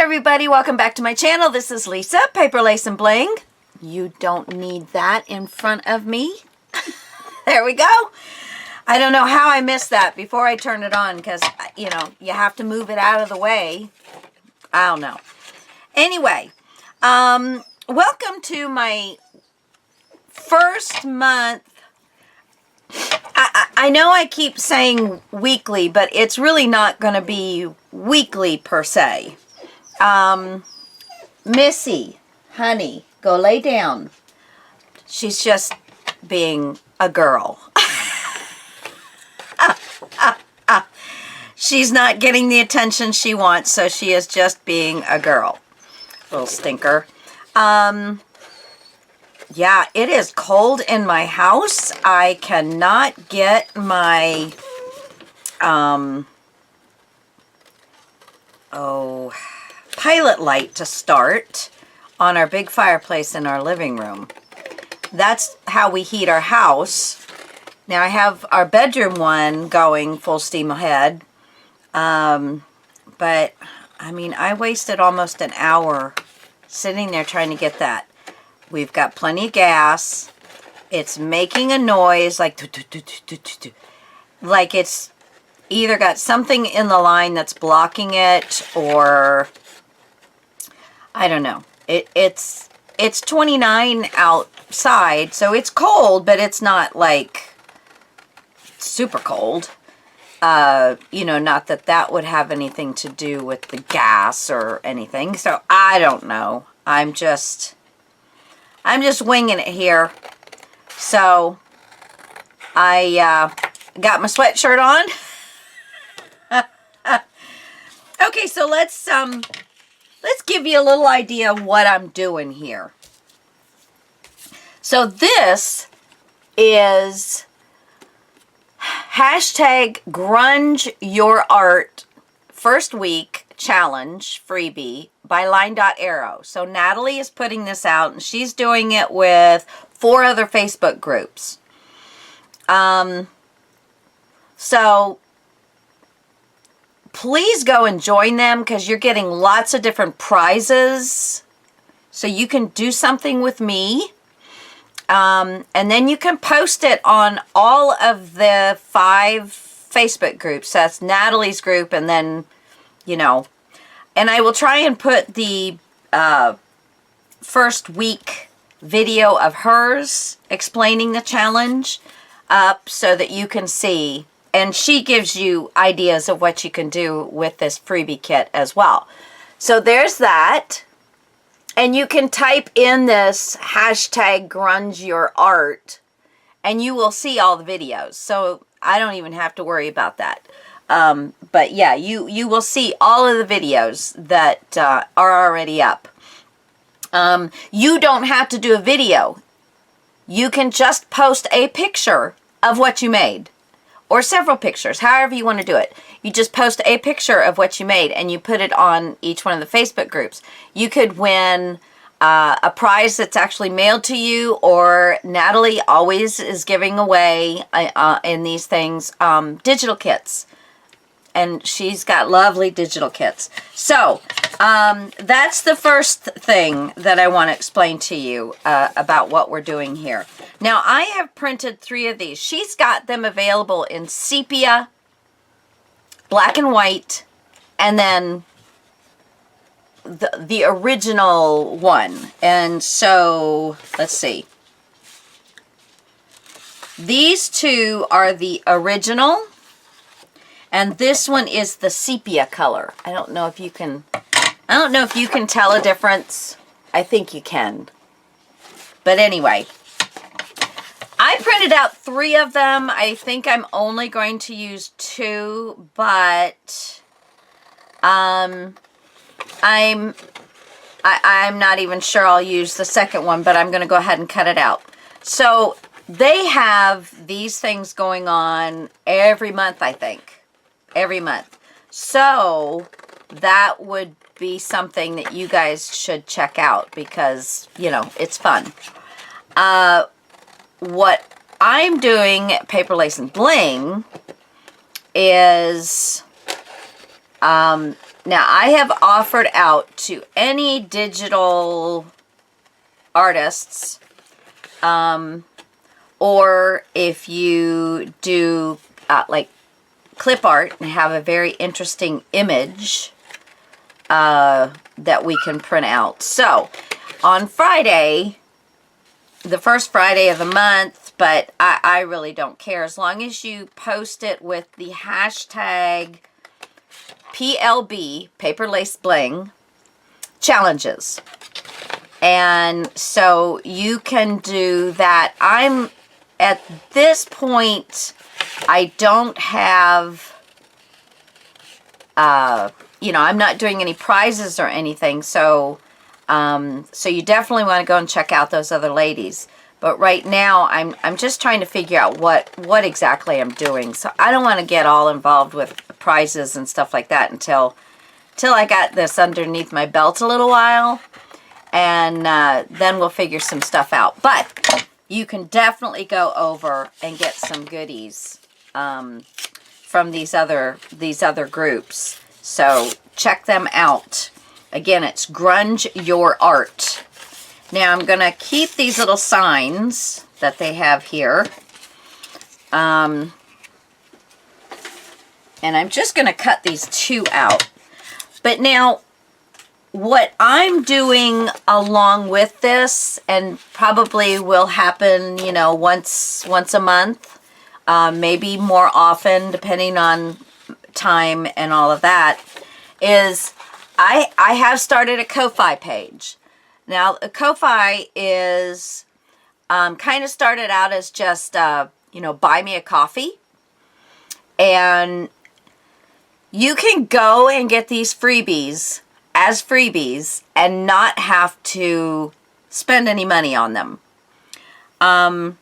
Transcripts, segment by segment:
everybody, welcome back to my channel. This is Lisa, Paper Lace and Bling. You don't need that in front of me. There we go. I don't know how I missed that before I turned it on because, you know, you have to move it out of the way. I don't know. Anyway, welcome to my first month. I know I keep saying weekly, but it's really not going to be weekly per se. Missy, honey, go lay down. She's just being a girl. She's not getting the attention she wants, so she is just being a girl. Little stinker. Yeah, it is cold in my house. I cannot get my, pilot light to start on our big fireplace in our living room. That's how we heat our house. Now I have our bedroom one going full steam ahead. But, I mean, I wasted almost an hour sitting there trying to get that. We've got plenty of gas. It's making a noise like like it's either got something in the line that's blocking it, or I don't know. It's 29 outside, so it's cold, but it's not like super cold. You know, not that that would have anything to do with the gas or anything. So I don't know. I'm just winging it here. So I got my sweatshirt on. Okay, so let's give you a little idea of what I'm doing here. So this is hashtag Grunge Your Art first week challenge freebie by Line.Arrow. So Natalie is putting this out, and she's doing it with 4 other Facebook groups. So please go and join them because you're getting lots of different prizes. So you can do something with me. And then you can post it on all of the 5 Facebook groups. That's Natalie's group, and then, you know, and I will try and put the first week video of hers explaining the challenge up so that you can see. And she gives you ideas of what you can do with this freebie kit as well. So there's that. And you can type in this hashtag Grunge Your Art, and you will see all the videos. So I don't even have to worry about that. But yeah, you will see all of the videos that are already up. You don't have to do a video. You can just post a picture of what you made, or several pictures, however you want to do it. You just post a picture of what you made and you put it on each one of the Facebook groups. You could win a prize that's actually mailed to you, or Natalie always is giving away in these things digital kits. And she's got lovely digital kits. So that's the first thing that I want to explain to you about what we're doing here. Now, I have printed 3 of these. She's got them available in sepia, black and white, and then the original one. And so, let's see. These 2 are the original, and this one is the sepia color. I don't know if you can tell a difference. I think you can. But anyway, I printed out 3 of them. I think I'm only going to use 2, but I'm not even sure I'll use the second one, but I'm going to go ahead and cut it out. So they have these things going on every month, I think. Every month. So that would be something that you guys should check out because, you know, it's fun. What I'm doing at Paper Lace and Bling is Now, I have offered out to any digital artists, or if you do like clip art and have a very interesting image that we can print out. So, on Friday, the first Friday of the month, but I really don't care as long as you post it with the hashtag PLB, Paper Lace Bling, challenges. And so you can do that. I'm at this point, I don't have, you know, I'm not doing any prizes or anything. So, so you definitely want to go and check out those other ladies. But right now, I'm just trying to figure out what exactly I'm doing. So I don't want to get all involved with prizes and stuff like that until I got this underneath my belt a little while. And then we'll figure some stuff out. But you can definitely go over and get some goodies from these other groups. So check them out. Again, it's Grunge Your Art. Now I'm going to keep these little signs that they have here. And I'm just going to cut these two out. But now, what I'm doing along with this, and probably will happen, you know, once a month, maybe more often, depending on time and all of that, is I have started a Ko-Fi page. Now, a Ko-Fi is kind of started out as just, you know, buy me a coffee. And you can go and get these freebies as freebies and not have to spend any money on them. And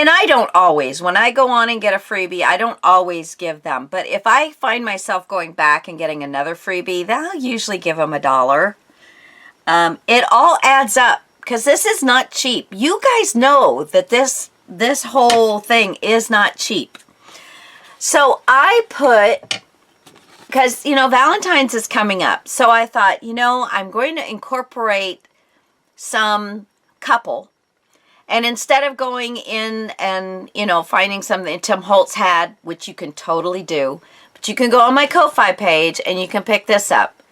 I don't always, when I go on and get a freebie, I don't always give them. But if I find myself going back and getting another freebie, then I'll usually give them $1. It all adds up because this is not cheap. You guys know that this whole thing is not cheap. So I put, because, you know, Valentine's is coming up. So I thought, you know, I'm going to incorporate some couple. And instead of going in and, you know, finding something Tim Holtz had, which you can totally do, but you can go on my Ko-Fi page and you can pick this up.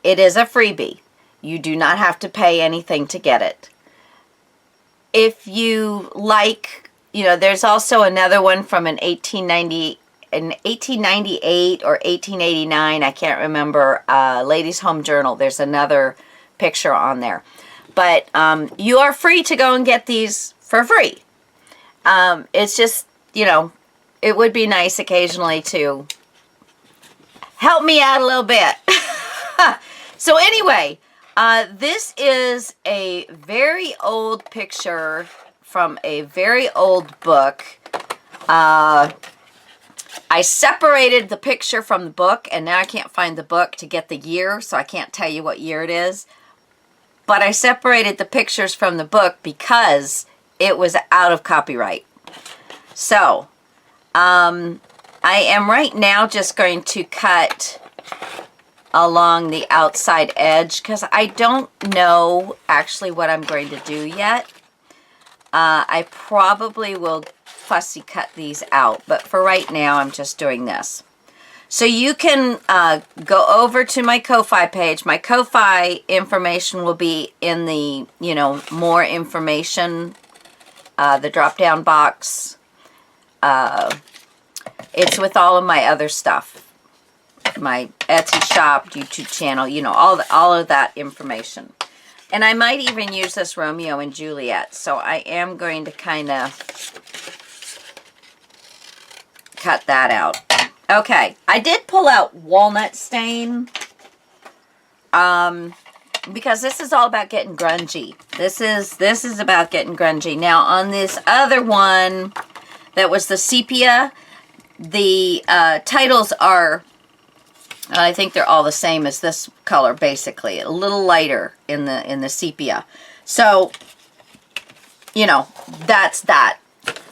It is a freebie. You do not have to pay anything to get it. If you like, you know, there's also another one from an 1898 or 1889, I can't remember, Ladies' Home Journal. There's another picture on there. But you are free to go and get these for free. It's just, you know, it would be nice occasionally to help me out a little bit. So anyway, this is a very old picture from a very old book. I separated the picture from the book, and now I can't find the book to get the year, so I can't tell you what year it is. But I separated the pictures from the book because it was out of copyright. So, I am right now just going to cut along the outside edge because I don't know actually what I'm going to do yet. I probably will fussy cut these out, but for right now I'm just doing this. So you can go over to my Ko-Fi page. My Ko-Fi information will be in the, you know, more information, the drop-down box. It's with all of my other stuff. My Etsy shop, YouTube channel, you know, all of that information. And I might even use this Romeo and Juliet. So I am going to kind of cut that out. Okay, I did pull out Walnut Stain because this is all about getting grungy. This is about getting grungy. Now on this other one that was the sepia, the titles are, I think they're all the same as this color basically, a little lighter in the sepia. So, you know, that's that.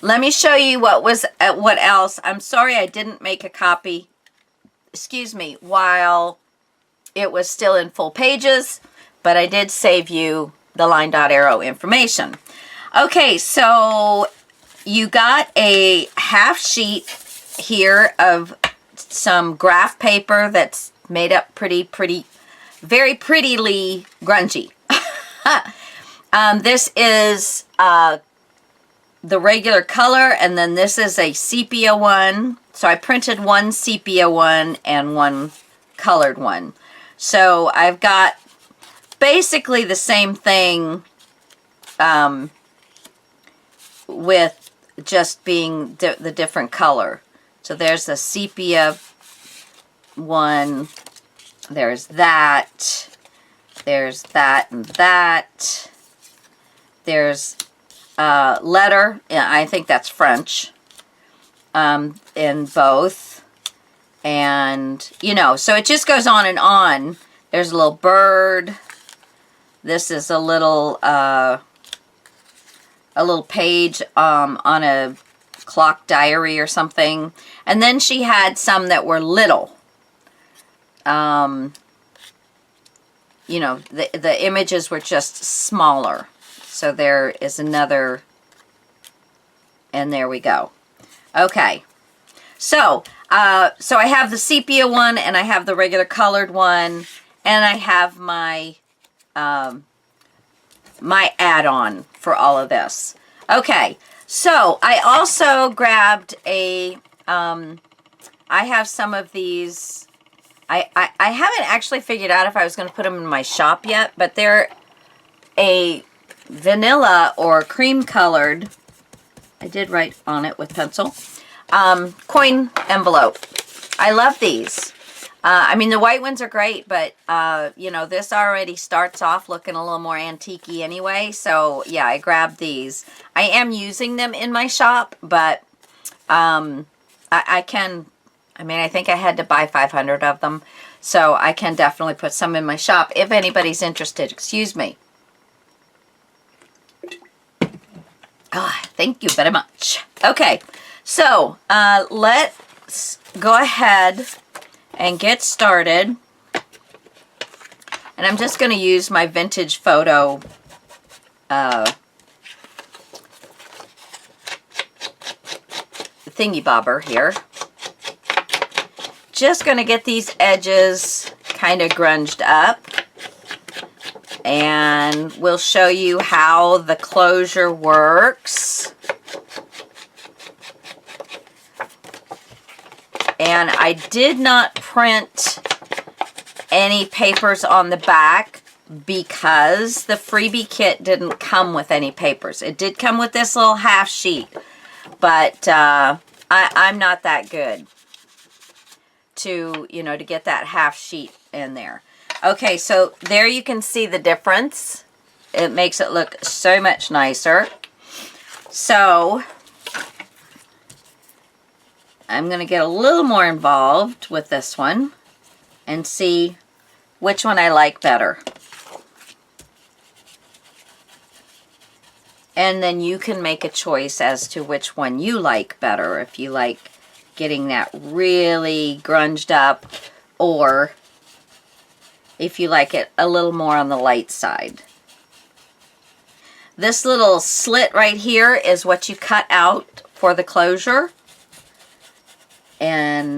Let me show you what else. I'm sorry I didn't make a copy excuse me, while it was still in full pages, but I did save you the line dot arrow information. Okay, so you got a half sheet here of some graph paper that's made up very prettily grungy. This is the regular color, and then this is a sepia one. So I printed one sepia one and one colored one. So I've got basically the same thing with just being the different color. So there's the sepia one, there's that and that. There's letter, I think that's French, in both. And, you know, so it just goes on and on. There's a little bird. This is a little page on a clock diary or something. And then she had some that were little. You know, the images were just smaller. So there is another, and there we go. Okay. So I have the sepia one, and I have the regular colored one, and I have my my add-on for all of this. Okay, so I also grabbed a, I have some of these, I haven't actually figured out if I was going to put them in my shop yet, but they're a vanilla or cream colored, I did write on it with pencil, coin envelope. I love these. I mean, the white ones are great, but, you know, this already starts off looking a little more antique-y anyway. So, yeah, I grabbed these. I am using them in my shop, but I think I had to buy 500 of them. So, I can definitely put some in my shop if anybody's interested. Excuse me. Thank you very much. Okay, so let's go ahead and get started. And I'm just going to use my vintage photo thingy bobber here. Just going to get these edges kind of grunged up. And we'll show you how the closure works. And I did not print any papers on the back because the freebie kit didn't come with any papers. It did come with this little half sheet, but I'm not that good to, you know, to get that half sheet in there. Okay, so there you can see the difference. It makes it look so much nicer. So I'm going to get a little more involved with this one and see which one I like better. And then you can make a choice as to which one you like better. If you like getting that really grunged up, or if you like it a little more on the light side. This little slit right here is what you cut out for the closure. And,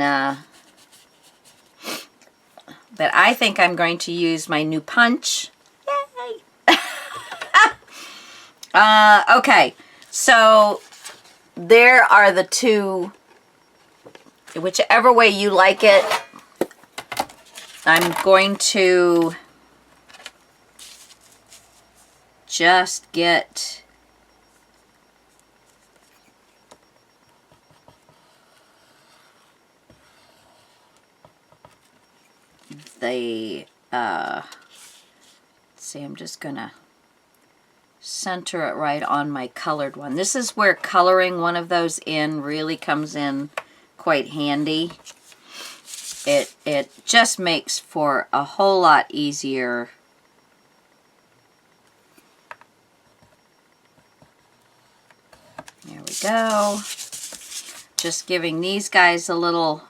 but I think I'm going to use my new punch. Yay! Okay, so there are the two, whichever way you like it. I'm going to just get the, let's see, I'm just going to center it right on my colored one. This is where coloring one of those in really comes in quite handy. It just makes for a whole lot easier there we go. Just giving these guys a little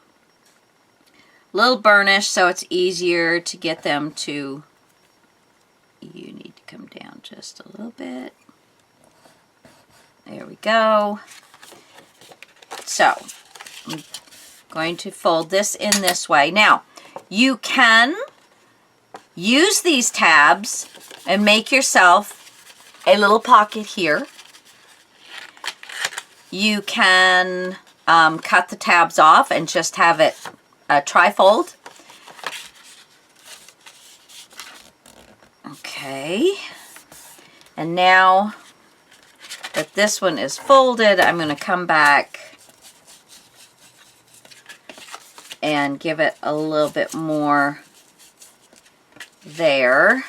little burnish so it's easier to get them to, you need to come down just a little bit. There we go. So, I'm going to fold this in this way. Now, you can use these tabs and make yourself a little pocket here. You can cut the tabs off and just have it tri-fold. Okay. And now that this one is folded, I'm going to come back and give it a little bit more there.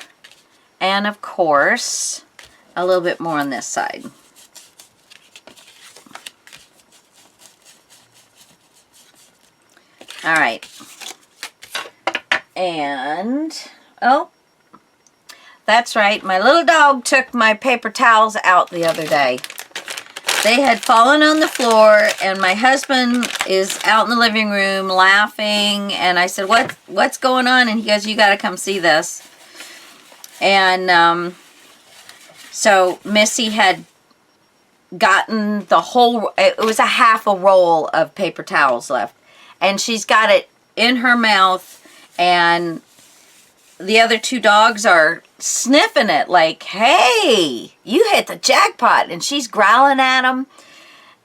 And of course, a little bit more on this side. All right. And, oh, that's right. My little dog took my paper towels out the other day. They had fallen on the floor, and my husband is out in the living room laughing, and I said, what's going on? And he goes, you got to come see this. And so Missy had gotten the whole, it was a half a roll of paper towels left. And she's got it in her mouth, and the other two dogs are sniffing it like, hey, you hit the jackpot. And she's growling at them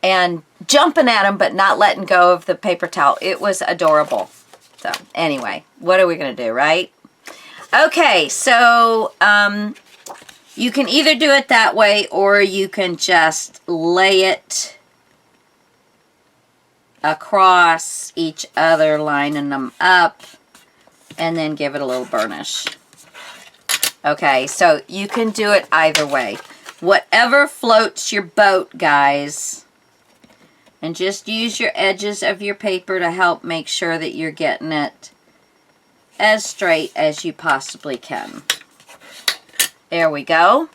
and jumping at them, but not letting go of the paper towel. It was adorable. So anyway, what are we going to do, right? Okay, so you can either do it that way, or you can just lay it across each other, lining them up, and then give it a little burnish. Okay, so you can do it either way. Whatever floats your boat, guys. And just use your edges of your paper to help make sure that you're getting it as straight as you possibly can. There we go.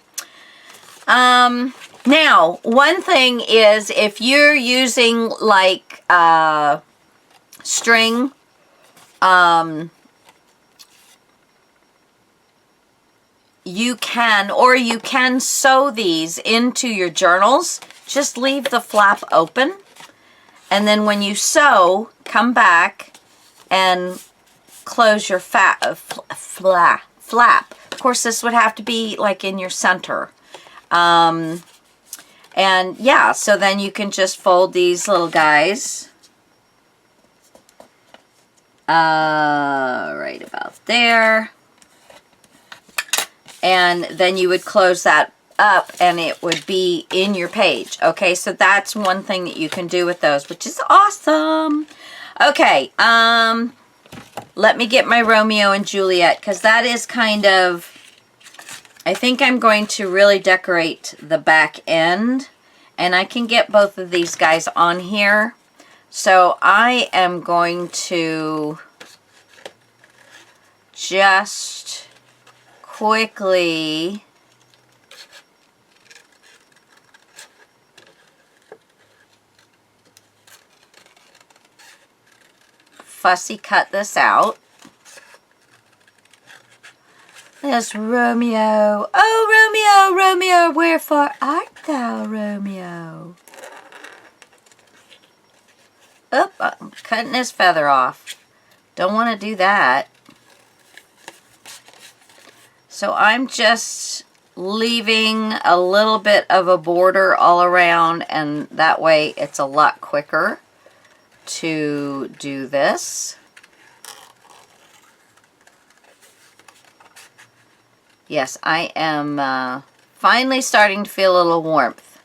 Now, one thing is, if you're using like string, you can sew these into your journals. Just leave the flap open, and then when you sew, come back and close your flap. Of course, this would have to be like in your center. And yeah, so then you can just fold these little guys right about there. And then you would close that up and it would be in your page. Okay, so that's one thing that you can do with those, which is awesome. Okay, let me get my Romeo and Juliet, because that is kind of, I think I'm going to really decorate the back end, and I can get both of these guys on here. So I am going to just quickly fussy cut this out. There's Romeo. Oh, Romeo, Romeo, wherefore art thou, Romeo? Oh, I'm cutting his feather off. Don't want to do that. So I'm just leaving a little bit of a border all around, and that way it's a lot quicker to do this. Yes, I am finally starting to feel a little warmth.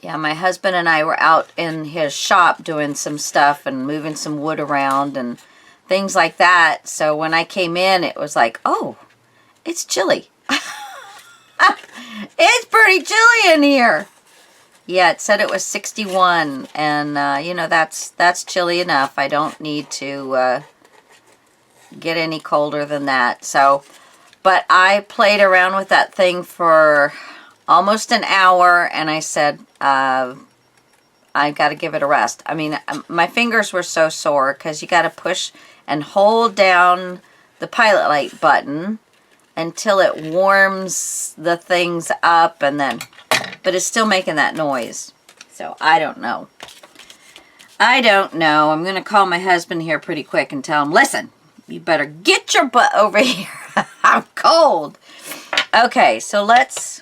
Yeah, my husband and I were out in his shop doing some stuff and moving some wood around and things like that. So when I came in, it was like, oh, it's chilly. It's pretty chilly in here. Yeah, it said it was 61, and you know, that's chilly enough. I don't need to get any colder than that. So, but I played around with that thing for almost an hour, and I said, I got to give it a rest. I mean, my fingers were so sore because you got to push and hold down the pilot light button until it warms the things up, and then, but it's still making that noise. So I don't know. I don't know. I'm going to call my husband here pretty quick and tell him, listen, you better get your butt over here. I'm cold. Okay, so let's...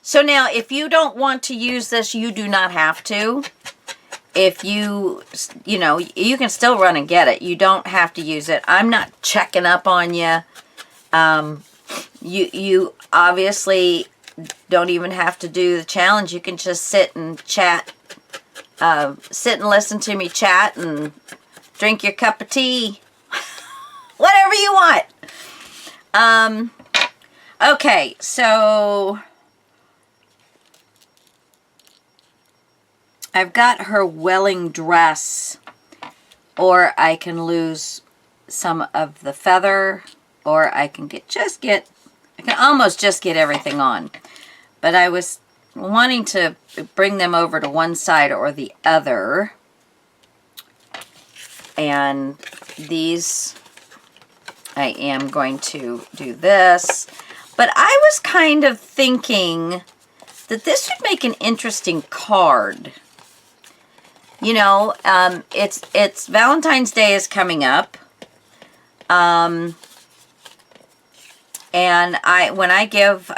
So now, if you don't want to use this, you do not have to. If you know, you can still run and get it. You don't have to use it. I'm not checking up on you. You obviously don't even have to do the challenge. You can just sit and chat. Sit and listen to me chat and drink your cup of tea. Whatever you want. Okay, so... I've got her welling dress, or I can lose some of the feather, or I can I can almost just get everything on. But I was wanting to bring them over to one side or the other. And these, I am going to do this. But I was kind of thinking that this would make an interesting card. You know, it's Valentine's Day is coming up. And when I give,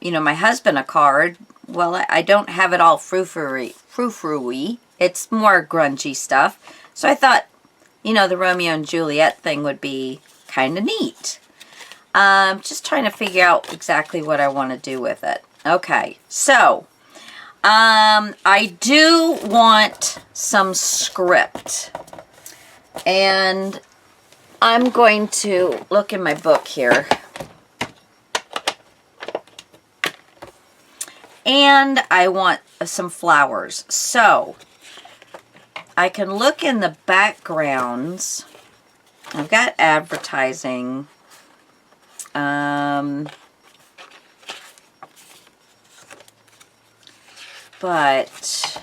you know, my husband a card, well, I don't have it all frou-frou-y. It's more grungy stuff. So I thought, you know, the Romeo and Juliet thing would be kind of neat. Just trying to figure out exactly what I want to do with it. Okay, so... I do want some script, and I'm going to look in my book here, and I want some flowers. So I can look in the backgrounds. I've got advertising. But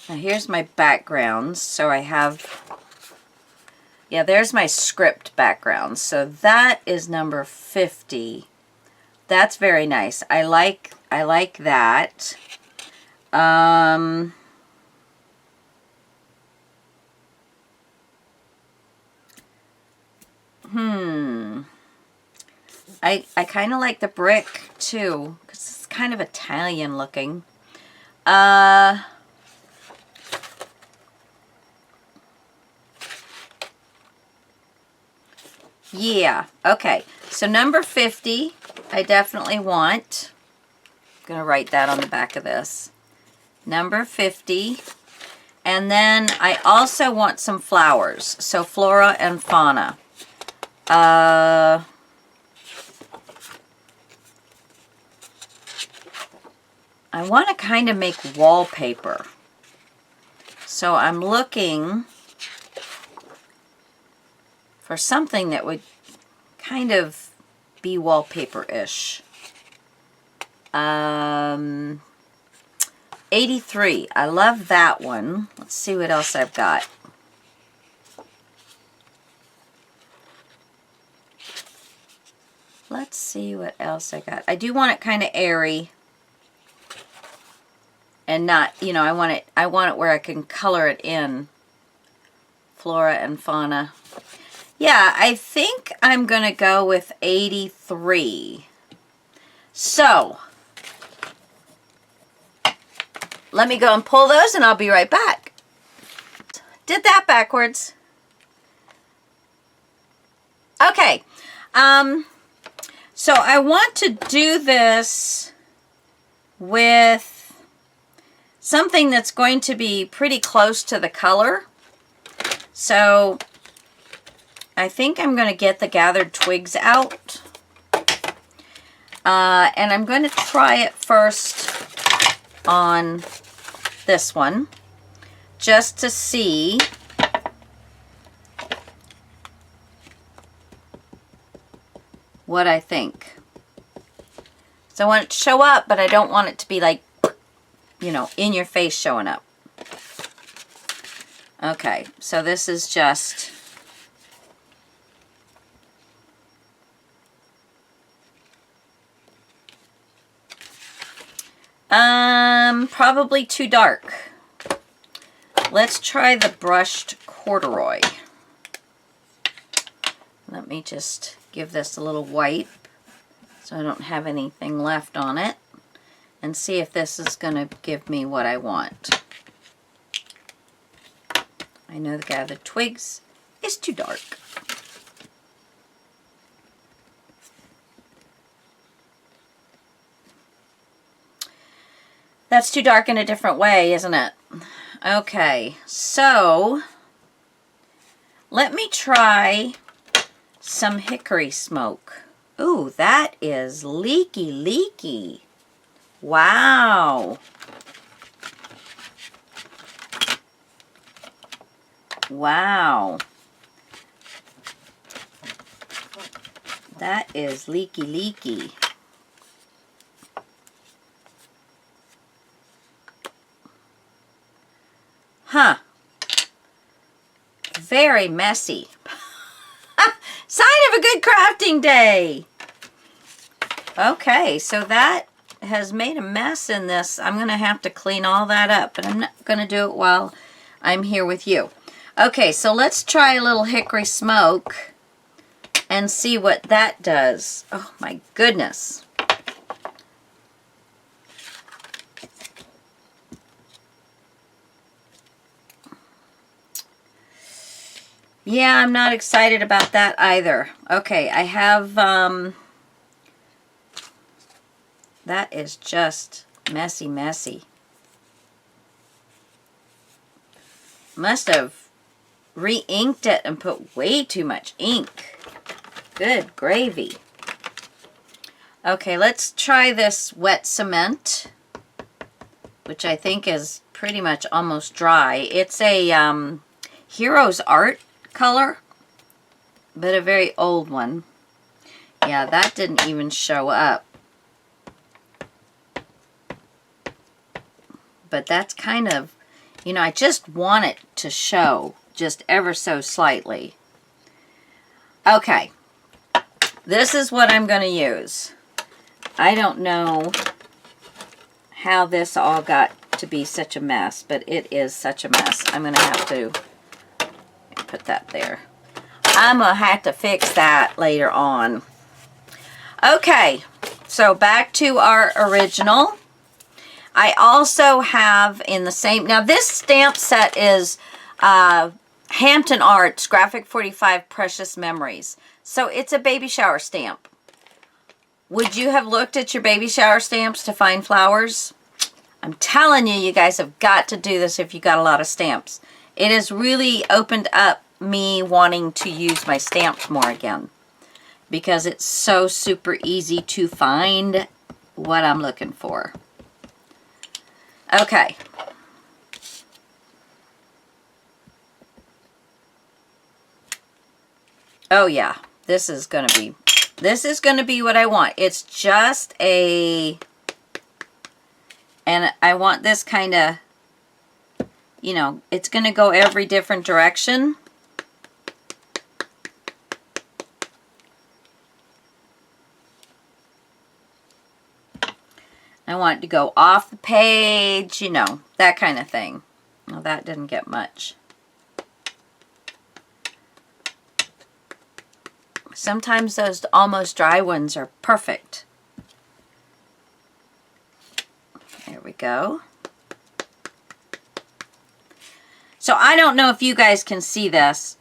now here's my backgrounds. So I have, yeah, there's my script background. So that is number 50. That's very nice. I like that. I kind of like the brick too, because it's kind of Italian looking. Yeah, okay. So number 50, I definitely want. I'm going to write that on the back of this. Number 50. And then I also want some flowers. So flora and fauna. I want to kind of make wallpaper. So I'm looking for something that would kind of be wallpaper-ish. 83. I love that one. Let's see what else I've got. Let's see what else I got. I do want it kind of airy. And not, you know, I want it where I can color it in. Flora and fauna. Yeah, I think I'm going to go with 83. So, let me go and pull those and I'll be right back. Did that backwards. Okay. So I want to do this with something that's going to be pretty close to the color. So I think I'm going to get the gathered twigs out. And I'm going to try it first on this one, just to see what I think. So I want it to show up, but I don't want it to be like you know, in your face showing up. Okay, so this is just probably too dark. Let's try the brushed corduroy. Let me just give this a little wipe so I don't have anything left on it, and see if this is going to give me what I want. I know the gathered twigs is too dark. That's too dark in a different way, isn't it? Okay, so let me try some hickory smoke. Ooh, that is leaky, leaky. Wow. Wow. That is leaky, leaky. Huh. Very messy. Sign of a good crafting day. Okay, so that has made a mess in this. I'm going to have to clean all that up, but I'm not going to do it while I'm here with you. Okay, so let's try a little hickory smoke and see what that does. Oh my goodness. Yeah, I'm not excited about that either. Okay, I have, that is just messy, messy. Must have re-inked it and put way too much ink. Good gravy. Okay, let's try this wet cement, which I think is pretty much almost dry. It's a Heroes Art color, but a very old one. Yeah, that didn't even show up. But that's kind of, you know, I just want it to show just ever so slightly. Okay, this is what I'm going to use. I don't know how this all got to be such a mess, but it is such a mess. I'm going to have to put that there. I'm going to have to fix that later on. Okay, so back to our original. I also have in the same, now this stamp set is Hampton Arts Graphic 45 Precious Memories. So it's a baby shower stamp. Would you have looked at your baby shower stamps to find flowers? I'm telling you, you guys have got to do this if you got a lot of stamps. It has really opened up me wanting to use my stamps more again, because it's so super easy to find what I'm looking for. Okay. Oh yeah, this is going to be what I want. It's just a, and I want this kind of, you know, it's going to go every different direction. I want it to go off the page, you know, that kind of thing. Well, that didn't get much. Sometimes those almost dry ones are perfect. There we go. So I don't know if you guys can see this,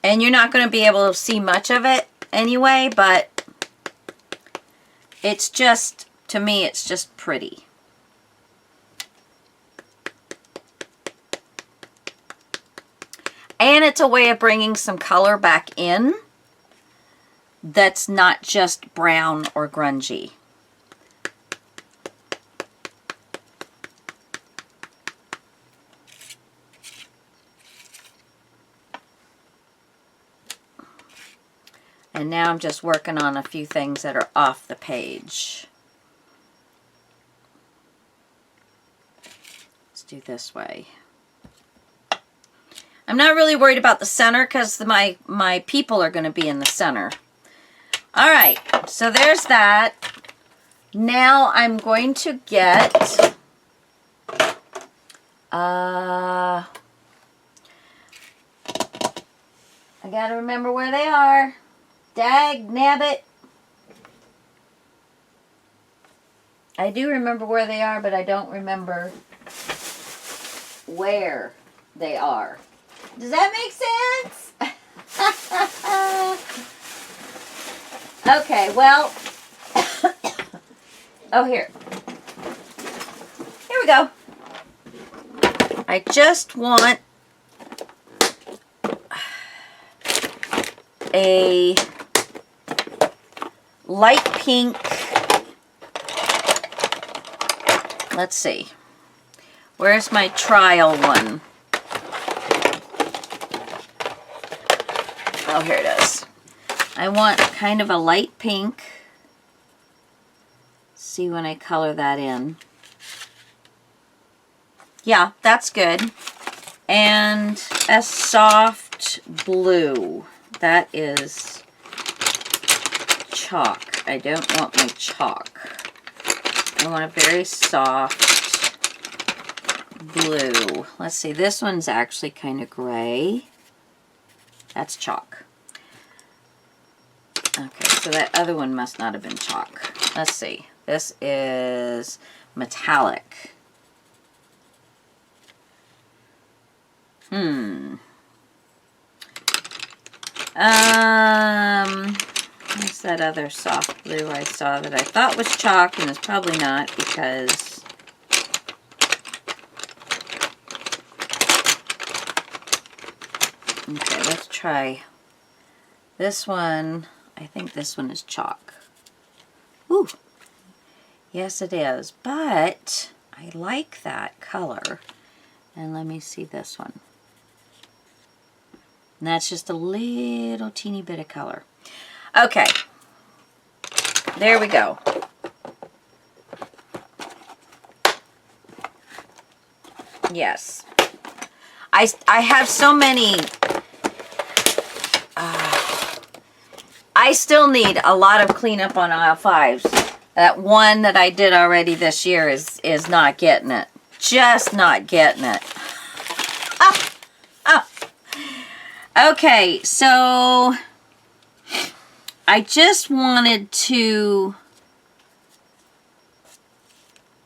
and you're not going to be able to see much of it anyway, but it's just, to me, it's just pretty. And it's a way of bringing some color back in that's not just brown or grungy. And now I'm just working on a few things that are off the page. do this way. I'm not really worried about the center because my people are going to be in the center. All right, so there's that. Now I'm going to get, I got to remember where they are. Dag nabbit. I do remember where they are, but I don't remember where they are. Does that make sense? Okay, well, oh, here we go. I just want a light pink. Let's see. Where's my trial one? Oh, here it is. I want kind of a light pink. See when I color that in. Yeah, that's good. And a soft blue. That is chalk. I don't want my chalk. I want a very soft blue. Let's see, this one's actually kind of gray. That's chalk. Okay, so that other one must not have been chalk. Let's see. This is metallic. What's that other soft blue I saw that I thought was chalk, and it's probably not because okay, let's try this one. I think this one is chalk. Ooh, yes it is, but I like that color. And let me see this one. And that's just a little teeny bit of color. Okay, there we go. Yes, I have so many. I still need a lot of cleanup on aisle 5s. That one that I did already this year is not getting it. Just not getting it. Okay, so I just wanted to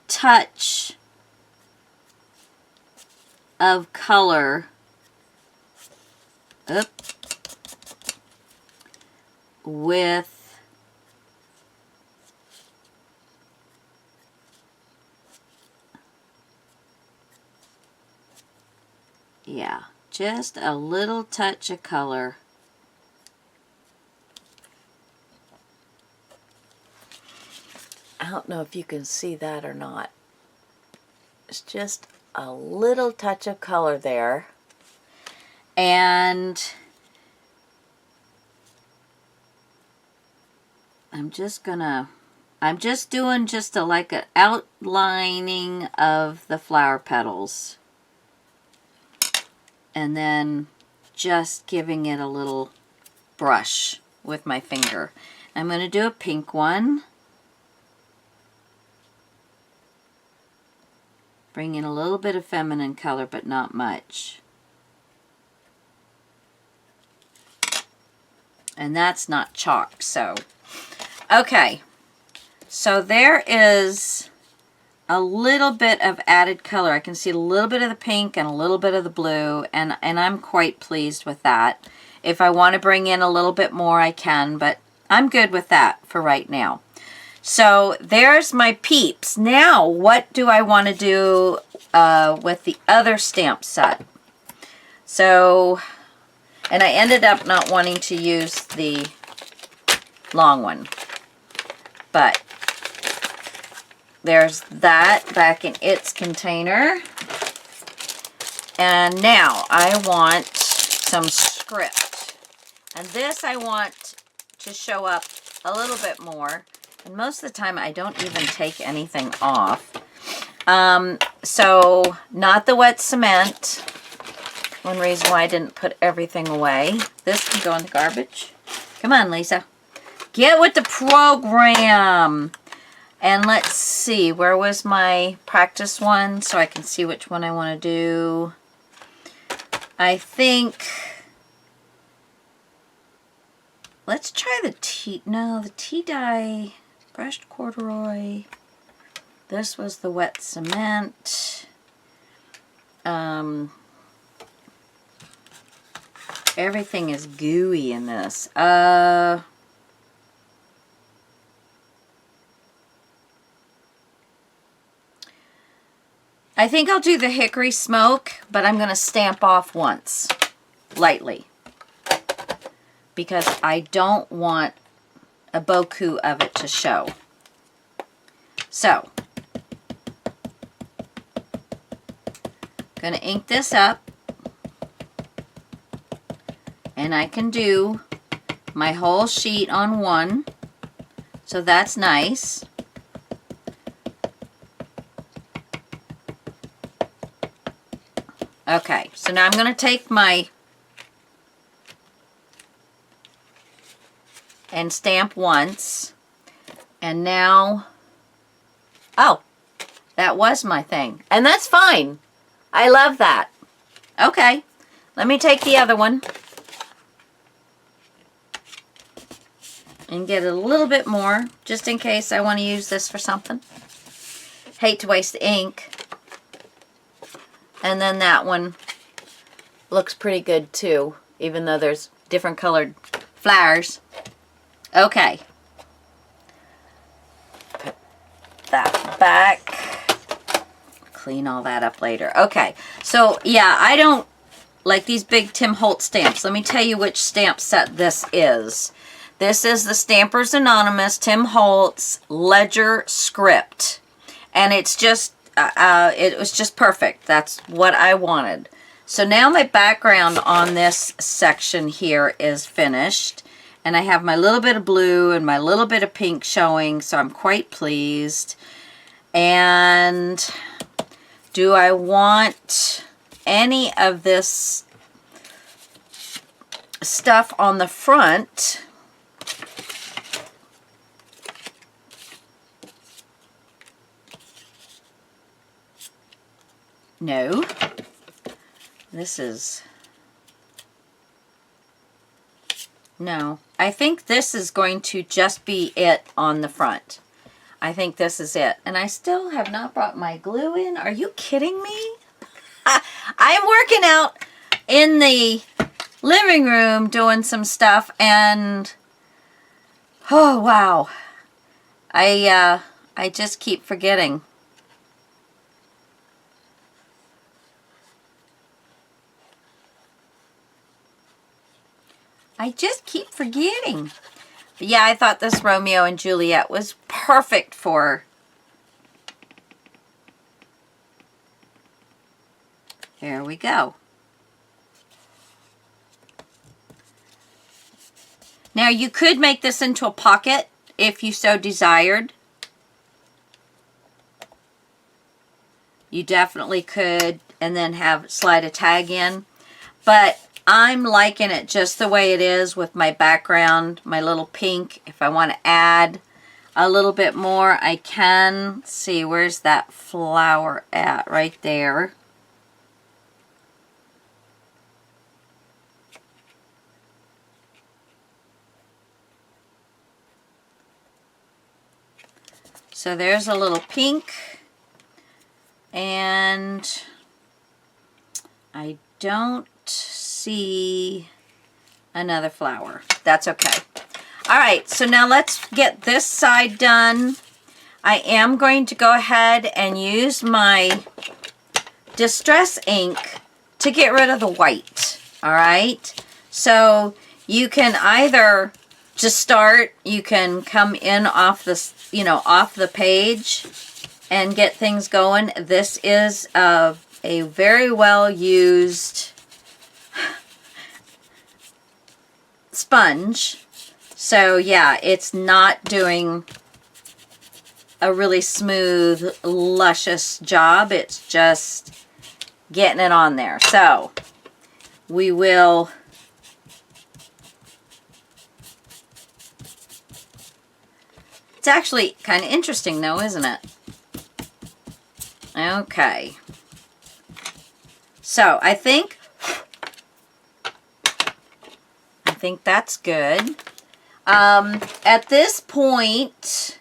touch of color with just a little touch of color. I don't know if you can see that or not. It's just a little touch of color there. And I'm just doing just like an outlining of the flower petals. And then just giving it a little brush with my finger. I'm going to do a pink one. Bring in a little bit of feminine color, but not much. And that's not chalk, so. Okay, so there is a little bit of added color. I can see a little bit of the pink and a little bit of the blue, and I'm quite pleased with that. If I want to bring in a little bit more, I can, but I'm good with that for right now. So there's my peeps. Now, what do I want to do with the other stamp set? So, and I ended up not wanting to use the long one, but there's that back in its container. And now I want some script. And this I want to show up a little bit more. And most of the time I don't even take anything off. So not the wet cement. One reason why I didn't put everything away. This can go in the garbage. Come on, Lisa. Get with the program. And let's see, where was my practice one so I can see which one I want to do. I think, let's try the the tea dye, brushed corduroy. This was the wet cement. Everything is gooey in this. I think I'll do the hickory smoke, but I'm going to stamp off once, lightly, because I don't want a beaucoup of it to show. So, going to ink this up, and I can do my whole sheet on one, so that's nice. Okay, so now I'm going to take my and stamp once, and now, oh, that was my thing, and that's fine. I love that. Okay, let me take the other one and get a little bit more, just in case I want to use this for something. Hate to waste the ink. And then that one looks pretty good too, even though there's different colored flowers. Okay. Put that back. Clean all that up later. Okay, so yeah, I don't like these big Tim Holtz stamps. Let me tell you which stamp set this is. This is the Stampers Anonymous Tim Holtz Ledger Script. And it's just, it was just perfect. That's what I wanted. So now my background on this section here is finished. And I have my little bit of blue and my little bit of pink showing, so I'm quite pleased. And do I want any of this stuff on the front? No. This is... No. I think this is going to just be it on the front. I think this is it. And I still have not brought my glue in. Are you kidding me? I'm working out in the living room doing some stuff, and oh wow. I just keep forgetting. I just keep forgetting. But yeah, I thought this Romeo and Juliet was perfect for... There we go. Now you could make this into a pocket if you so desired. You definitely could, and then have slide a tag in. But I'm liking it just the way it is with my background, my little pink. If I want to add a little bit more, I can. Let's see, where's that flower at? Right there. So there's a little pink. And I don't see another flower. That's okay. All right, so now let's get this side done. I am going to go ahead and use my Distress ink to get rid of the white. All right, so you can either just start, you can come in off this, off the page and get things going. This is a very well used sponge. So yeah, it's not doing a really smooth, luscious job. It's just getting it on there. So we will it's actually kind of interesting though, isn't it? Okay. So I think that's good. At this point,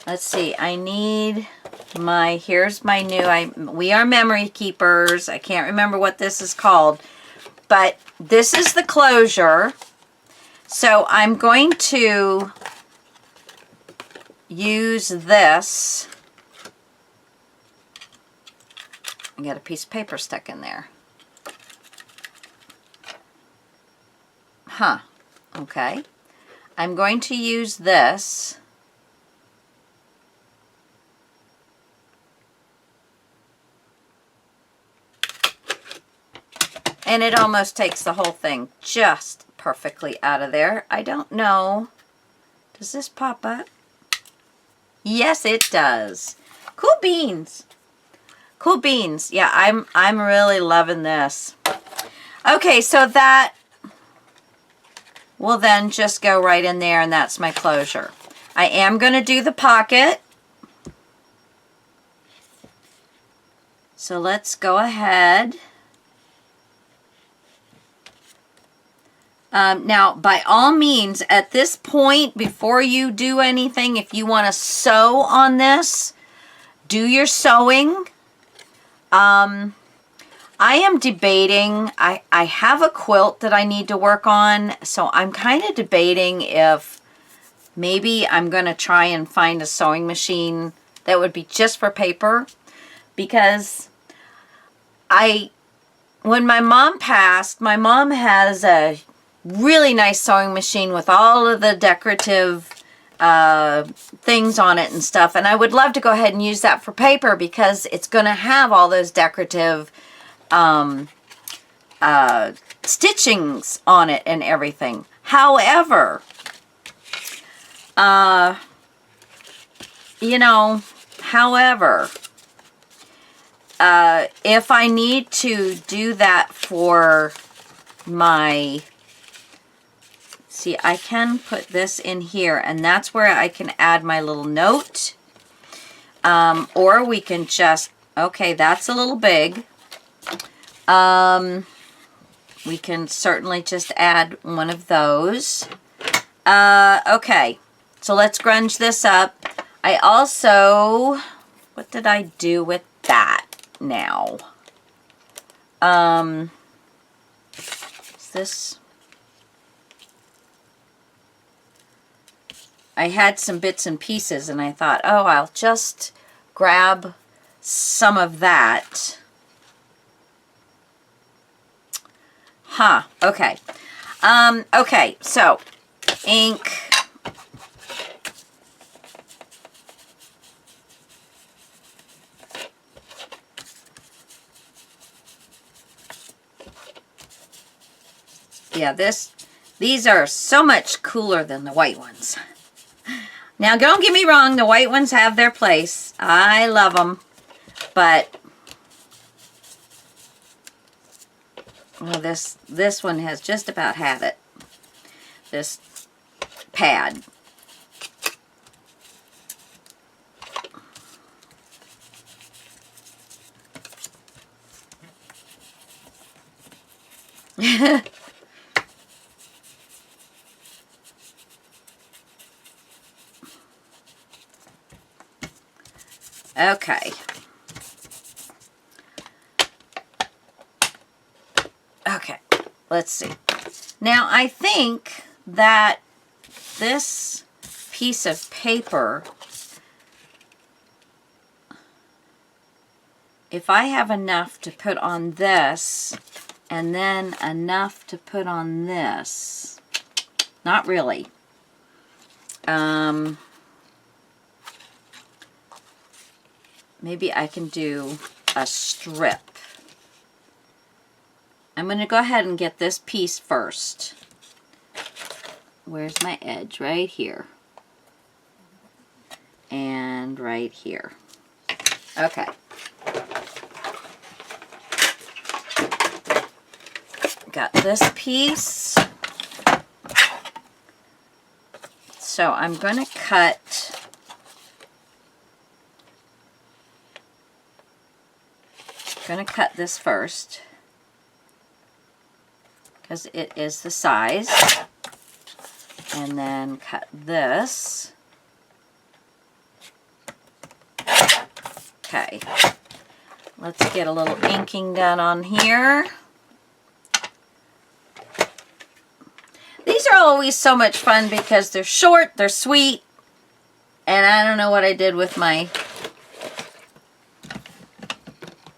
let's see, I need here's my new, we are memory keepers. I can't remember what this is called, but this is the closure. So I'm going to use this. I got a piece of paper stuck in there. Huh. Okay. I'm going to use this. And it almost takes the whole thing just perfectly out of there. I don't know. Does this pop up? Yes, it does. Cool beans. Cool beans. Yeah, I'm really loving this. Okay, so that will then just go right in there, and that's my closure. I am going to do the pocket. So let's go ahead. Now, by all means, at this point, before you do anything, if you want to sew on this, do your sewing. I am debating, I have a quilt that I need to work on, so I'm kind of debating if maybe I'm going to try and find a sewing machine that would be just for paper, because when my mom passed, my mom has a really nice sewing machine with all of the decorative things on it and stuff, and I would love to go ahead and use that for paper because it's going to have all those decorative stitchings on it and everything. However, if I need to do that for my, see, I can put this in here, and that's where I can add my little note. Or we can just, okay, that's a little big. We can certainly just add one of those. Okay, so let's grunge this up. I also, what did I do with that now? Is this, I had some bits and pieces, and I thought, oh, I'll just grab some of that. Huh, okay. Okay, so ink. Yeah, these are so much cooler than the white ones. Now, don't get me wrong, the white ones have their place. I love them, but well, this one has just about had it. This pad. Okay. Okay, let's see. Now, I think that this piece of paper, if I have enough to put on this, and then enough to put on this, not really. Maybe I can do a strip. I'm going to go ahead and get this piece first. Where's my edge? Right here. and right here. Okay. Got this piece. So I'm going to cut this first because it is the size, and then cut this. Okay, let's get a little inking done on here. These are always so much fun because they're short, they're sweet, and I don't know what I did with my,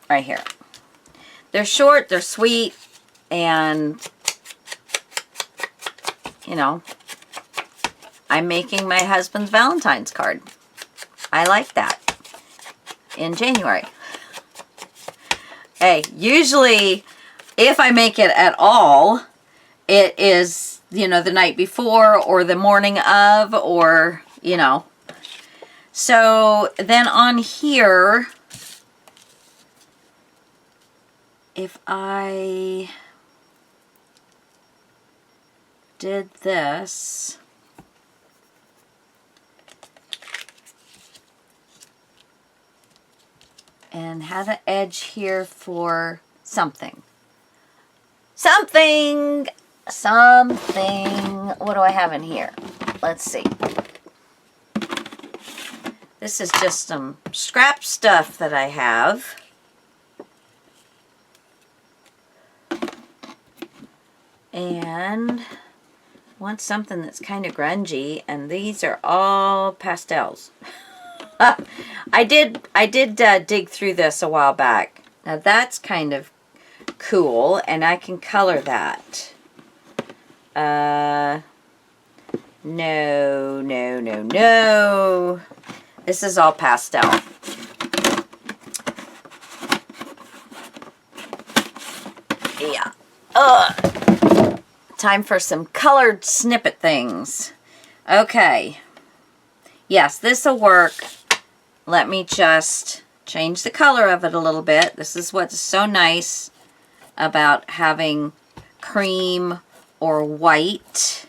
right here. They're short, they're sweet, and, you know, I'm making my husband's Valentine's card. I like that in January. Hey, usually if I make it at all, it is, you know, the night before or the morning of, or, you know. So then on here, if I did this, and had an edge here for something. Something. What do I have in here? Let's see. This is just some scrap stuff that I have. And want something that's kind of grungy, and these are all pastels. I did dig through this a while back. Now that's kind of cool, and I can color that. No. This is all pastel. Yeah. Time for some colored snippet things. Okay. Yes, this will work. Let me just change the color of it a little bit. This is what's so nice about having cream or white.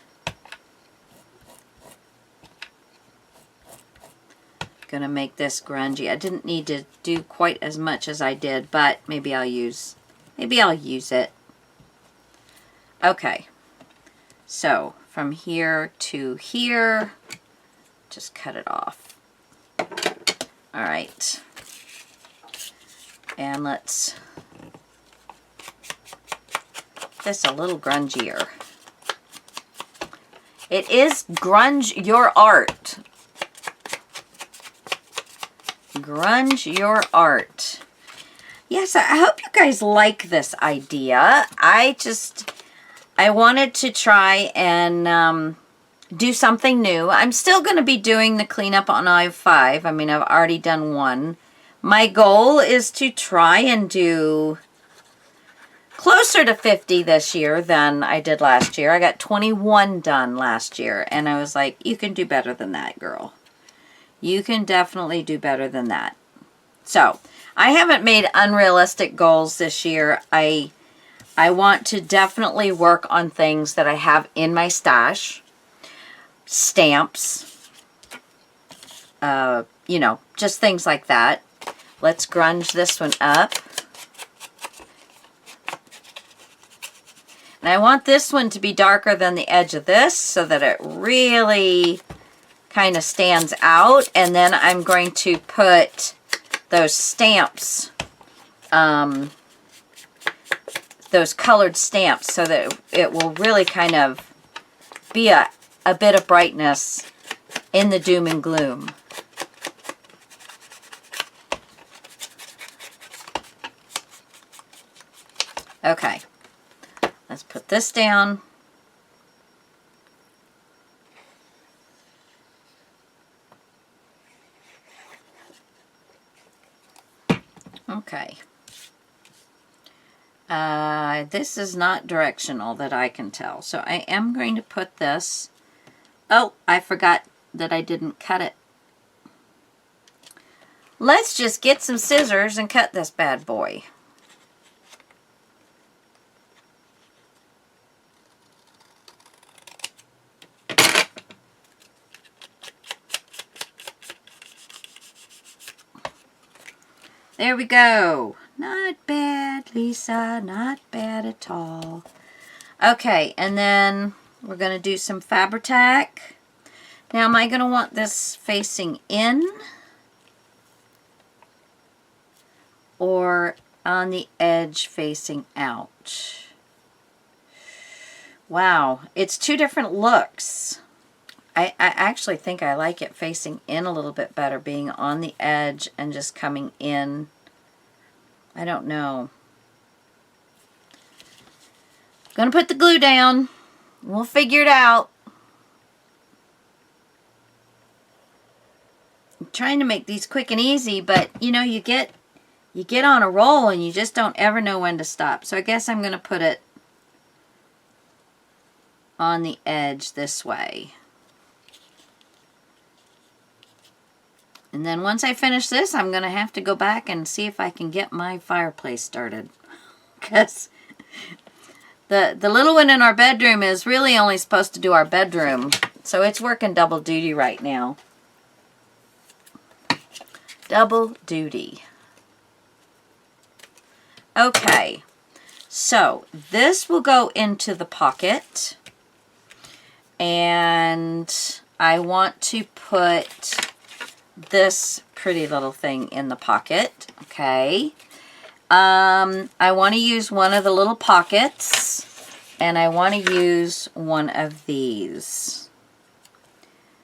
Gonna make this grungy. I didn't need to do quite as much as I did, but maybe I'll use it. Okay. So from here to here, just cut it off. All right. And let's this a little grungier. It is grunge your art. Grunge your art. Yes, I hope you guys like this idea. I wanted to try and do something new. I'm still going to be doing the cleanup on aisle 5. I mean, I've already done one. My goal is to try and do closer to 50 this year than I did last year. I got 21 done last year, and I was like, you can do better than that, girl. You can definitely do better than that. So, I haven't made unrealistic goals this year. I want to definitely work on things that I have in my stash. Stamps. You know, just things like that. Let's grunge this one up. And I want this one to be darker than the edge of this so that it really kind of stands out. And then I'm going to put those stamps, those colored stamps, so that it will really kind of be a bit of brightness in the doom and gloom. Okay, let's put this down. Okay. This is not directional that I can tell, so I am going to put this. Oh, I forgot that I didn't cut it. Let's just get some scissors and cut this bad boy. There we go. Not bad, Lisa. Not bad at all. Okay, and then we're going to do some Fabri-Tac. Now, am I going to want this facing in or on the edge facing out? Wow, it's two different looks. I actually think I like it facing in a little bit better, being on the edge and just coming in. I don't know. Gonna put the glue down. We'll figure it out. I'm trying to make these quick and easy, but you know, you get on a roll and you just don't ever know when to stop. So I guess I'm gonna put it on the edge this way. And then once I finish this, I'm going to have to go back and see if I can get my fireplace started. Because the little one in our bedroom is really only supposed to do our bedroom. So it's working double duty right now. Double duty. Okay. So this will go into the pocket. And I want to put this pretty little thing in the pocket. Okay. I want to use one of the little pockets, and I want to use one of these.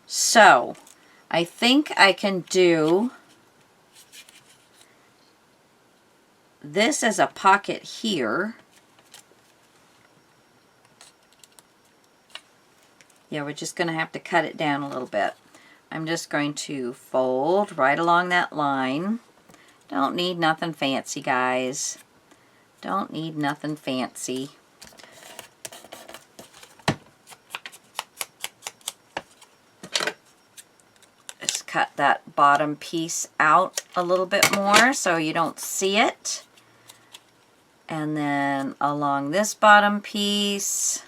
So I think I can do this as a pocket here. Yeah, we're just going to have to cut it down a little bit. I'm just going to fold right along that line. Don't need nothing fancy, guys. Don't need nothing fancy. Just cut that bottom piece out a little bit more so you don't see it. And then along this bottom piece,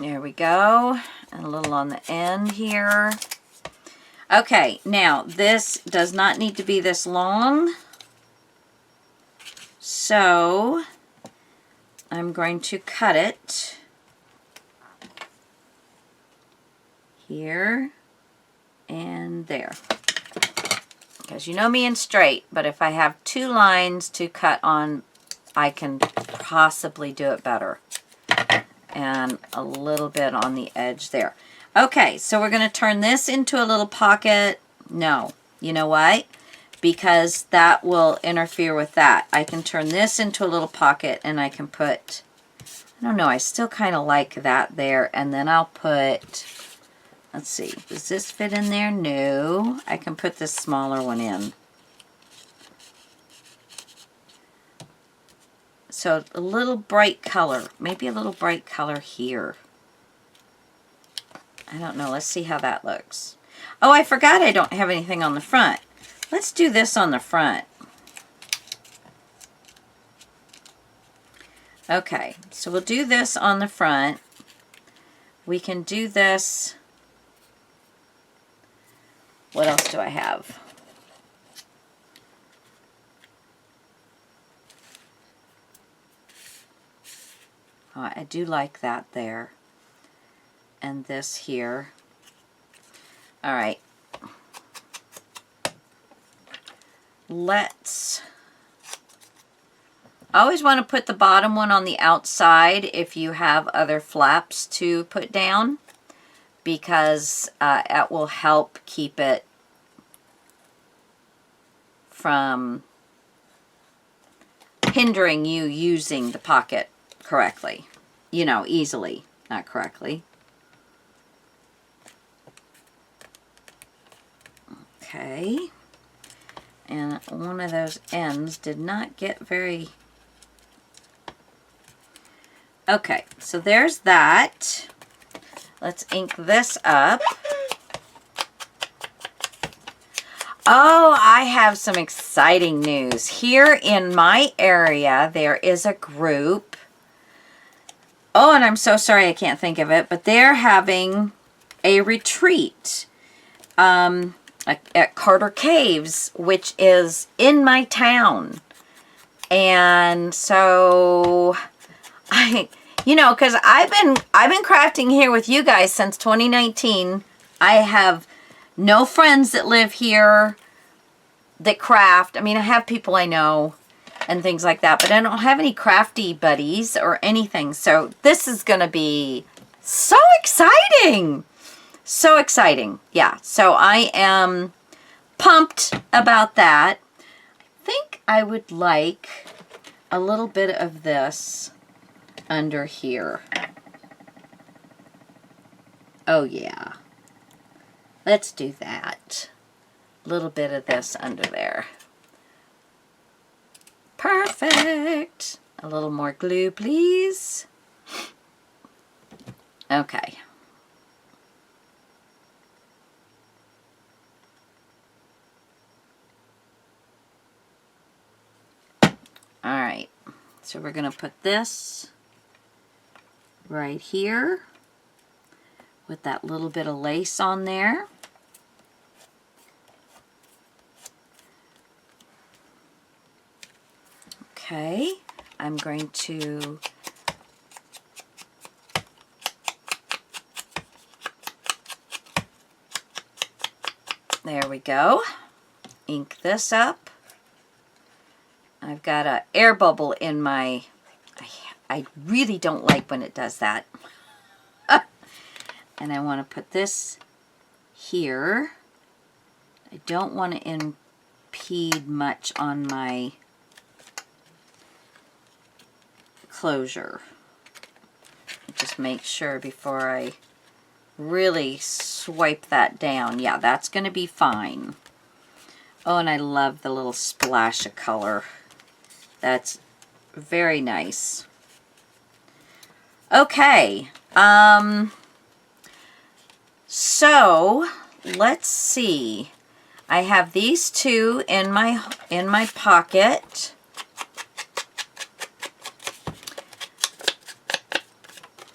there we go, and a little on the end here. Okay, now this does not need to be this long, so I'm going to cut it here and there. Because you know me and straight, but if I have two lines to cut on, I can possibly do it better. And a little bit on the edge there. Okay, so we're going to turn this into a little pocket. No, you know why? Because that will interfere with that. I can turn this into a little pocket and I can put, I don't know, I still kind of like that there. And then I'll put, let's see, does this fit in there? No, I can put this smaller one in. So a little bright color, maybe a little bright color here. I don't know, let's see how that looks. Oh, I forgot I don't have anything on the front. Let's do this on the front. Okay, so we'll do this on the front. We can do this. What else do I have? Oh, I do like that there. And this here. All right. Let's... I always want to put the bottom one on the outside if you have other flaps to put down, because it will help keep it from hindering you using the pocket correctly. You know, easily, not correctly. Okay. And one of those ends did not get very Okay, so there's that. Let's ink this up. Oh, I have some exciting news. Here in my area, there is a group. Oh, and I'm so sorry I can't think of it, but they're having a retreat at Carter Caves, which is in my town. And so because I've been crafting here with you guys since 2019. I have no friends that live here that craft. I mean, I have people I know and things like that, but I don't have any crafty buddies or anything. So this is going to be so exciting. So exciting. Yeah. So I am pumped about that. I think I would like a little bit of this under here. Oh yeah. Let's do that. A little bit of this under there. Perfect. A little more glue, please. Okay. All right. So we're going to put this right here with that little bit of lace on there. Okay, I'm going to there we go. Ink this up. I've got an air bubble in my, I really don't like when it does that. And I want to put this here. I don't want to impede much on my closure. Just make sure before I really swipe that down. Yeah, that's going to be fine. Oh, and I love the little splash of color. That's very nice. Okay. So let's see. I have these two in my pocket.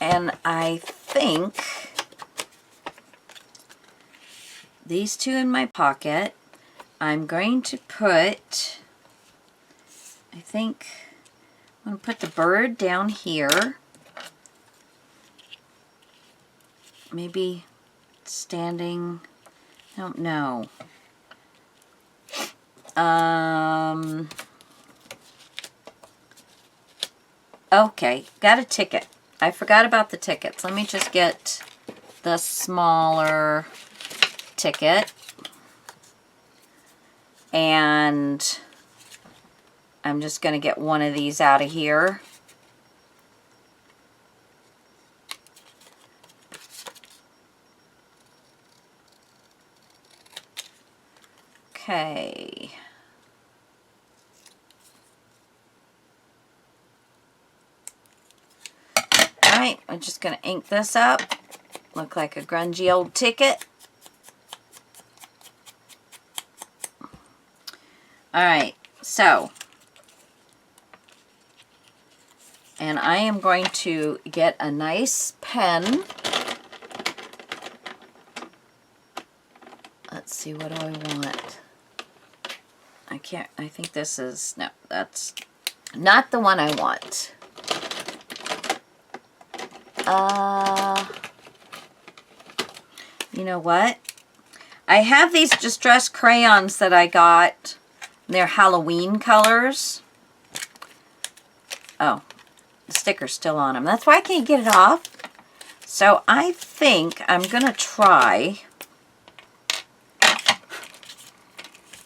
And I think these two in my pocket, I'm going to put, I think I'm going to put the bird down here. Maybe standing, I don't know. Okay, got a ticket. I forgot about the tickets. Let me just get the smaller ticket. And I'm just going to get one of these out of here. Okay. Alright, I'm just going to ink this up. Look like a grungy old ticket. Alright, so. And I am going to get a nice pen. Let's see, what do I want? I think this is, no, that's not the one I want. You know what? I have these distress crayons that I got. They're Halloween colors. Oh, the sticker's still on them. That's why I can't get it off. So I think I'm going to try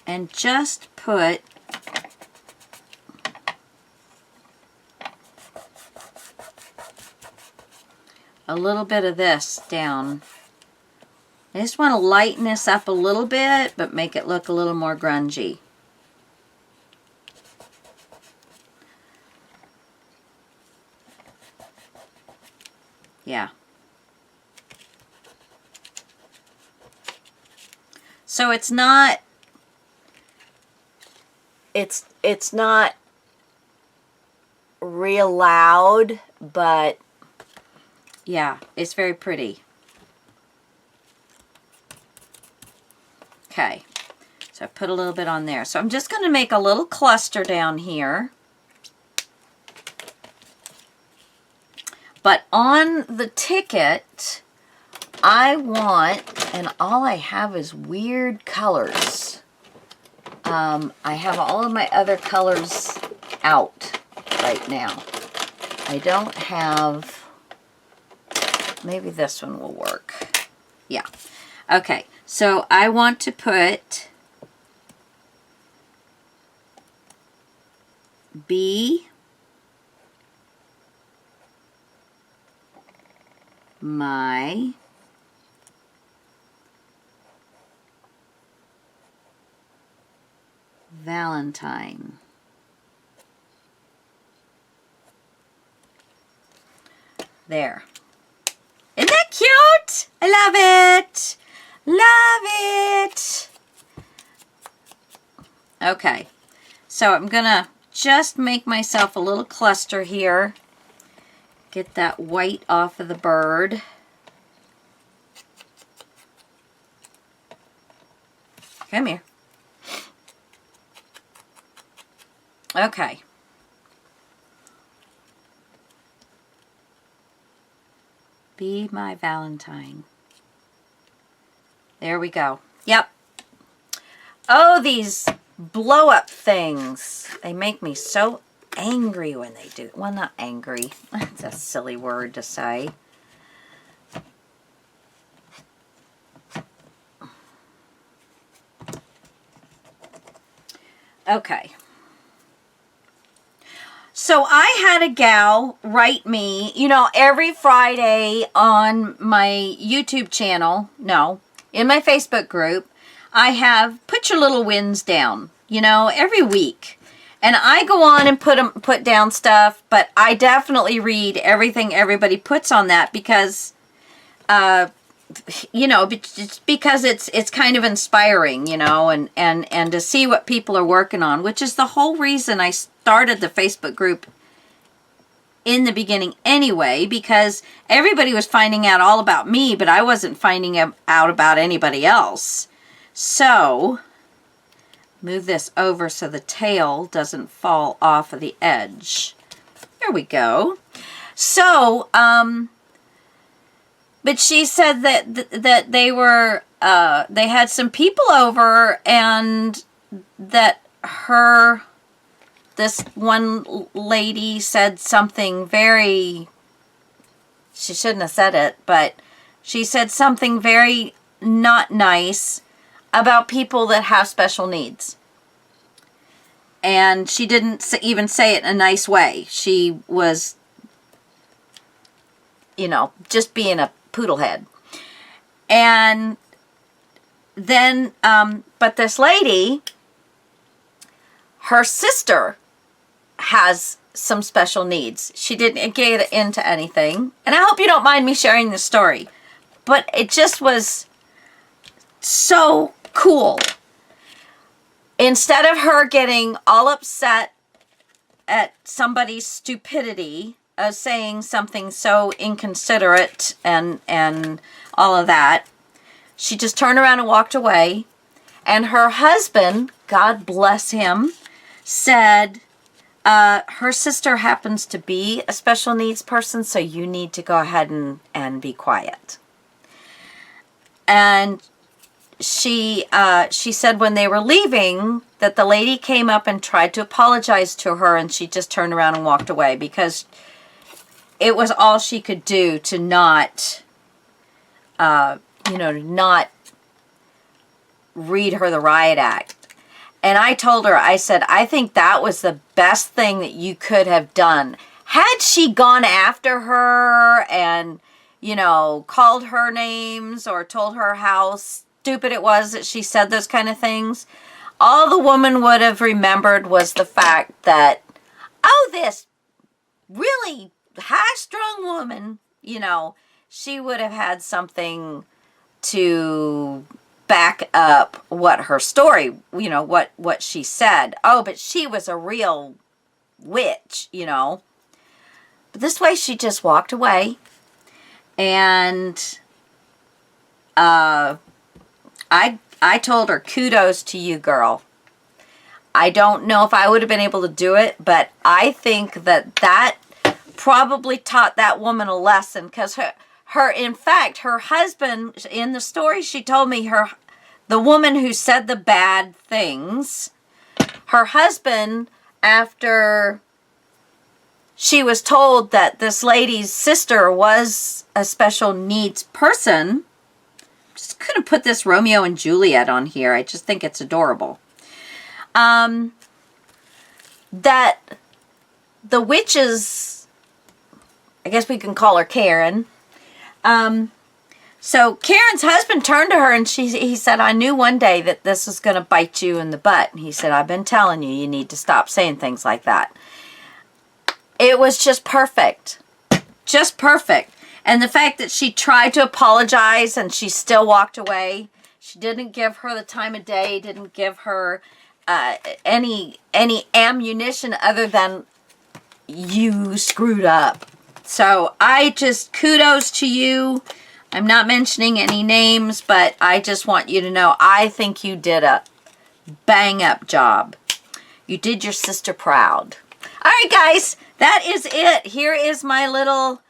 and just put a little bit of this down. I just want to lighten this up a little bit, but make it look a little more grungy. Yeah. So it's not real loud, but yeah, it's very pretty. Okay, so I put a little bit on there. So I'm just going to make a little cluster down here. But on the ticket, I want, and all I have is weird colors. I have all of my other colors out right now. I don't have, maybe this one will work. Yeah. Okay, so I want to put Be My Valentine. There. Isn't that cute? I love it. Love it. Okay. So I'm going to just make myself a little cluster here. Get that white off of the bird. Come here. Okay. Be My Valentine. There we go. Yep. Oh, these blow up things. They make me so angry when they do. Well, not angry. That's a silly word to say. Okay. So I had a gal write me, you know, every Friday on my YouTube channel, no, in my Facebook group, I have put your little wins down, you know, every week. And I go on and put down stuff, but I definitely read everything everybody puts on that because, you know, just because it's kind of inspiring, you know, and to see what people are working on, which is the whole reason I started the Facebook group in the beginning anyway, because everybody was finding out all about me, but I wasn't finding out about anybody else. So, move this over so the tail doesn't fall off of the edge. There we go. So, but she said that they were, they had some people over and that this one lady said something very, she shouldn't have said it, but she said something very not nice about people that have special needs. And she didn't even say it in a nice way. She was, you know, just being a poodlehead. And then, but this lady, her sister has some special needs. She didn't get into anything. And I hope you don't mind me sharing this story. But it just was so cool. Instead of her getting all upset at somebody's stupidity of saying something so inconsiderate and all of that, she just turned around and walked away. And her husband, God bless him, said, her sister happens to be a special needs person, so you need to go ahead and be quiet. And she said when they were leaving that the lady came up and tried to apologize to her, and she just turned around and walked away because it was all she could do to not, you know, not read her the riot act. And I told her, I said, I think that was the best thing that you could have done. Had she gone after her and, you know, called her names or told her how stupid it was that she said those kind of things, all the woman would have remembered was the fact that, oh, this really high-strung woman you know, she would have had something to back up what her story, you know, what she said. Oh, but she was a real witch, you know. But this way she just walked away. And I told her, kudos to you, girl. I don't know if I would have been able to do it, but I think that probably taught that woman a lesson, because in fact, her husband, in the story she told me, the woman who said the bad things, her husband, after she was told that this lady's sister was a special needs person, just couldn't put this Romeo and Juliet on here. I just think it's adorable. That the witches, I guess we can call her Karen. So Karen's husband turned to her and he said, I knew one day that this was going to bite you in the butt. And he said, I've been telling you, you need to stop saying things like that. It was just perfect. Just perfect. And the fact that she tried to apologize and she still walked away. She didn't give her the time of day, didn't give her any ammunition other than you screwed up. So I just, kudos to you. I'm not mentioning any names, but I just want you to know I think you did a bang up job. You did your sister proud. All right, guys, that is it. Here is my little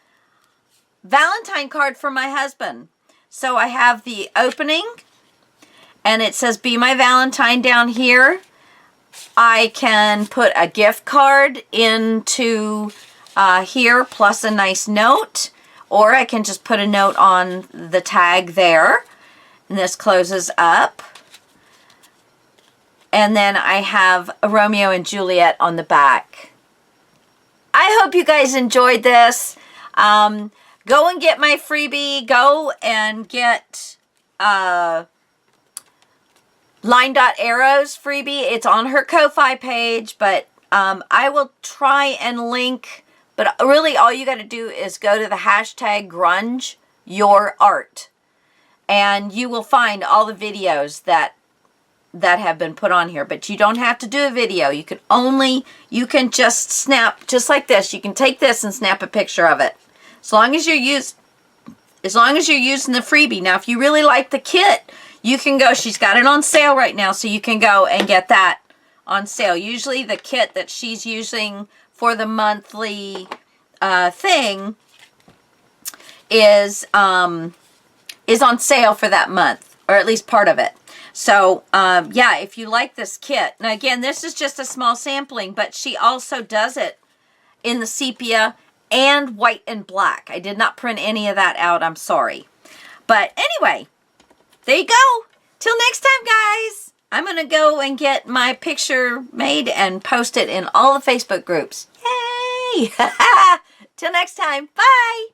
Valentine card for my husband. So I have the opening, and it says, Be My Valentine down here. I can put a gift card into here, plus a nice note, or I can just put a note on the tag there, and this closes up. And then I have a Romeo and Juliet on the back. I hope you guys enjoyed this. Go and get my freebie. Go and get Line Dot Arrows freebie. It's on her Ko-Fi page, but I will try and link. But really, all you got to do is go to the hashtag grunge your art, and you will find all the videos that have been put on here. But you don't have to do a video. You can just snap, just like this. You can take this and snap a picture of it. As long as you're using the freebie. Now, if you really like the kit, you can go, she's got it on sale right now, so you can go and get that on sale. Usually the kit that she's using for the monthly thing is on sale for that month, or at least part of it. So, yeah, if you like this kit. Now, again, this is just a small sampling, but she also does it in the sepia and white and black. I did not print any of that out. I'm sorry. But anyway, there you go. Till next time, guys. I'm going to go and get my picture made and post it in all the Facebook groups. Yay! Till next time. Bye.